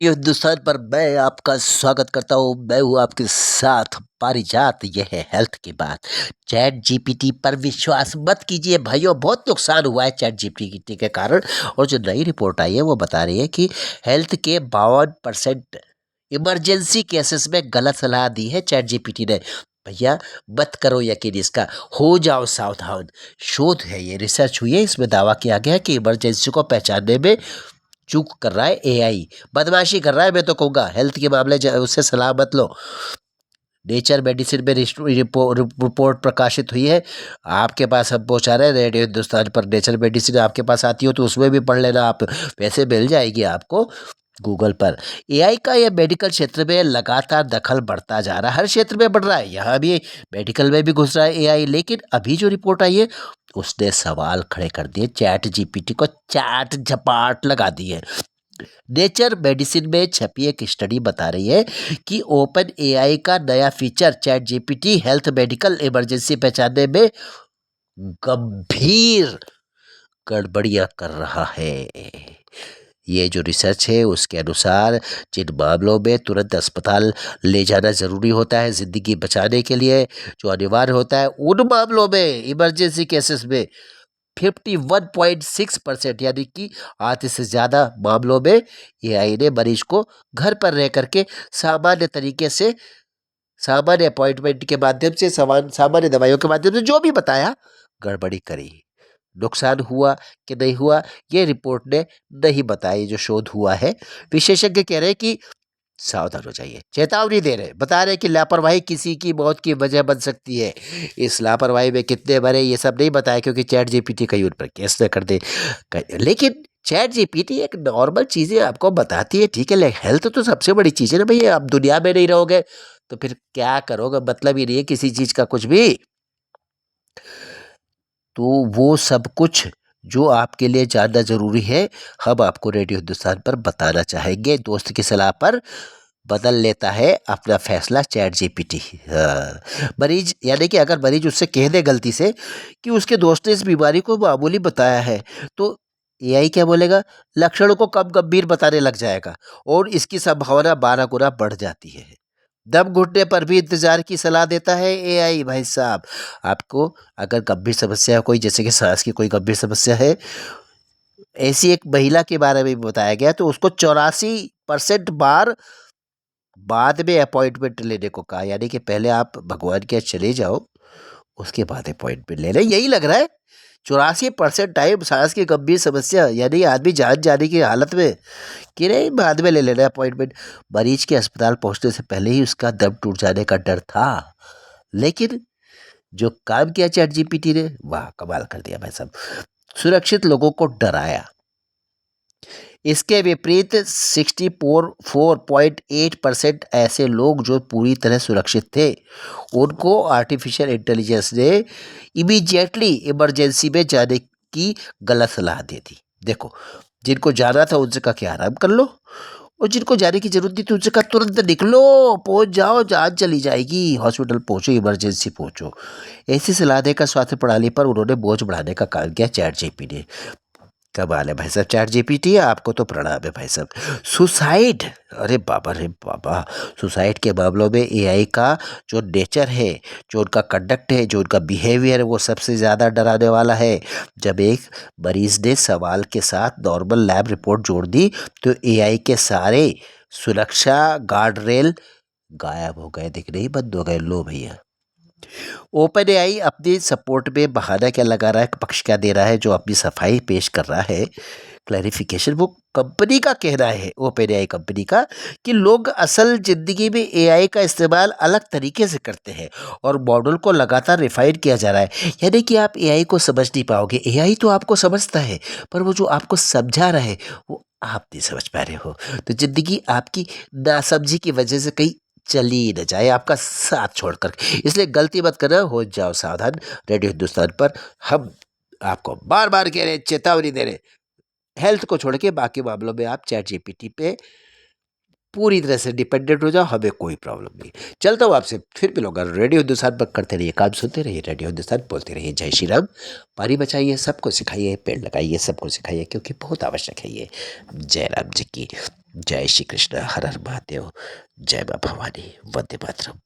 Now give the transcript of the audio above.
हिंदुस्तान पर मैं आपका स्वागत करता हूँ। मैं हूँ आपके साथ पारिजात। यह है हेल्थ की बात। चैट जीपीटी पर विश्वास मत कीजिए भाइयों, बहुत नुकसान हुआ है चैट जीपीटी के कारण। और जो नई रिपोर्ट आई है वो बता रही है कि हेल्थ के 52% इमरजेंसी केसेस में गलत सलाह दी है चैट जीपीटी ने। भैया मत करो यकीन इसका, हो जाओ सावधान। शोध है, ये रिसर्च हुई है, इसमें दावा किया गया है कि इमरजेंसी को पहचानने में चूक कर रहा है एआई, बदमाशी कर रहा है। मैं तो कहूँगा हेल्थ के मामले उससे सलाह मत लो। नेचर मेडिसिन में रिपोर्ट प्रकाशित हुई है, आपके पास हम पहुँचा रहे हैं रेडियो हिंदुस्तान पर। नेचर मेडिसिन आपके पास आती हो तो उसमें भी पढ़ लेना आप, वैसे मिल जाएगी आपको गूगल पर। एआई का यह मेडिकल क्षेत्र में लगातार दखल बढ़ता जा रहा है, हर क्षेत्र में बढ़ रहा है, यहाँ भी मेडिकल में भी घुस रहा है एआई। लेकिन अभी जो रिपोर्ट आई है उसने सवाल खड़े कर दिए, चैट जीपीटी को चाट झपाट लगा दी है। नेचर मेडिसिन में छपी एक स्टडी बता रही है कि ओपन एआई का नया feature chat GPT health medical emergency पहचानने में गंभीर गड़बड़ियां कर रहा है। ये जो रिसर्च है उसके अनुसार जिन मामलों में तुरंत अस्पताल ले जाना ज़रूरी होता है ज़िंदगी बचाने के लिए, जो अनिवार्य होता है, उन मामलों में इमरजेंसी केसेस में 51.6% यानी कि आधे से ज़्यादा मामलों में एआई ने मरीज को घर पर रह करके सामान्य तरीके से, सामान्य अपॉइंटमेंट के माध्यम से, सामान्य दवाइयों के माध्यम से जो भी बताया, गड़बड़ी करी। नुकसान हुआ कि नहीं हुआ ये रिपोर्ट ने नहीं बताया। ये जो शोध हुआ है, विशेषज्ञ कह रहे हैं कि सावधान हो जाइए, चेतावनी दे रहे हैं, बता रहे हैं कि लापरवाही किसी की मौत की वजह बन सकती है। इस लापरवाही में कितने मरे ये सब नहीं बताया, क्योंकि चैट जीपीटी कहीं उन पर केस न कर दे। लेकिन चैट जीपीटी एक नॉर्मल चीज़ें आपको बताती है, ठीक है। हेल्थ तो सबसे बड़ी चीज़ है ना भैया, आप दुनिया में नहीं रहोगे तो फिर क्या करोगे, मतलब ही नहीं है किसी चीज़ का कुछ भी। तो वो सब कुछ जो आपके लिए जानना ज़रूरी है, हम आपको रेडियो हिंदुस्तान पर बताना चाहेंगे। दोस्त की सलाह पर बदल लेता है अपना फैसला चैट जीपीटी। हाँ, मरीज यानी कि अगर मरीज उससे कह दे गलती से कि उसके दोस्त ने इस बीमारी को मामूली बताया है, तो एआई क्या बोलेगा, लक्षणों को कम गंभीर बताने लग जाएगा और इसकी संभावना 12 गुना बढ़ जाती है। दम घुटने पर भी इंतजार की सलाह देता है एआई भाई साहब। आपको अगर गंभीर समस्या है कोई, जैसे कि सांस की कोई गंभीर समस्या है, ऐसी एक महिला के बारे में भी बताया गया, तो उसको 84% बार बाद में अपॉइंटमेंट लेने को कहा। यानी कि पहले आप भगवान के यहाँ चले जाओ, उसके बाद अपॉइंटमेंट ले लें। यही लग रहा है 84% टाइम सांस की गंभीर समस्या, यानी आदमी जान जाने की हालत में कि नहीं, बाद में ले लेना अपॉइंटमेंट। मरीज के अस्पताल पहुंचने से पहले ही उसका दम टूट जाने का डर था, लेकिन जो काम किया चैट जीपीटी ने, वाह कमाल कर दिया भाई साहब। सुरक्षित लोगों को डराया। इसके विपरीत 64.8% ऐसे लोग जो पूरी तरह सुरक्षित थे, उनको आर्टिफिशियल इंटेलिजेंस ने इमीडिएटली इमरजेंसी में जाने की गलत सलाह दे दी। देखो, जिनको जाना था उनसे कहा कि आराम कर लो, और जिनको जाने की जरूरत नहीं थी उनसे कहा तुरंत निकलो, पहुंच जाओ, जान चली जाएगी, हॉस्पिटल पहुंचो, इमरजेंसी पहुंचो। ऐसी सलाह देकर स्वास्थ्य प्रणाली पर उन्होंने बोझ बढ़ाने का काम किया चैट जीपी ने। कमाल है भाई साहब, चैट जीपीटी आपको तो प्रणाम है भाई साहब। सुसाइड, अरे बाबा रे बाबा, सुसाइड के मामलों में एआई का जो नेचर है, जो उनका कंडक्ट है, जो उनका बिहेवियर है, वो सबसे ज़्यादा डराने वाला है। जब एक मरीज ने सवाल के साथ नॉर्मल लैब रिपोर्ट जोड़ दी तो एआई के सारे सुरक्षा गार्ड रेल गायब हो गए, दिखने ही बंद हो गए। लो भैया, ओपन एआई अपनी सपोर्ट में बहाना क्या लगा रहा है, पक्ष क्या दे रहा है, जो अपनी सफाई पेश कर रहा है, क्लैरिफिकेशन, वो कंपनी का कहना है, ओपन एआई कंपनी का, कि लोग असल जिंदगी में एआई का इस्तेमाल अलग तरीके से करते हैं और मॉडल को लगातार रिफाइन किया जा रहा है। यानी कि आप एआई को समझ नहीं पाओगे, एआई तो आपको समझता है, पर वो जो आपको समझा रहा है वो आप नहीं समझ पा रहे हो। तो जिंदगी आपकी नासमझी की वजह से कहीं चली न जाए आपका साथ छोड़कर। इसलिए गलती मत करना, हो जाओ सावधान। रेडियो हिंदुस्तान पर हम आपको बार बार कह रहे हैं, चेतावनी दे रहे हैं, हेल्थ को छोड़ के बाकी मामलों में आप चैट जीपीटी पे पूरी तरह से डिपेंडेंट हो जाओ, हमें कोई प्रॉब्लम नहीं। चलता हूँ आपसे, फिर मिलूंगा। रेडियो हिंदुस्तान पर करते रहिए, काम सुनते रहिए, रेडियो हिंदुस्तान बोलते रहिए। जय श्री राम। पानी बचाइए, सबको सिखाइए, पेड़ लगाइए, सबको सिखाइए, क्योंकि बहुत आवश्यक है ये। जय राम जी की। जय श्री कृष्ण, हर हर महादेव, जय माँ भवानी, वंदे मातरम।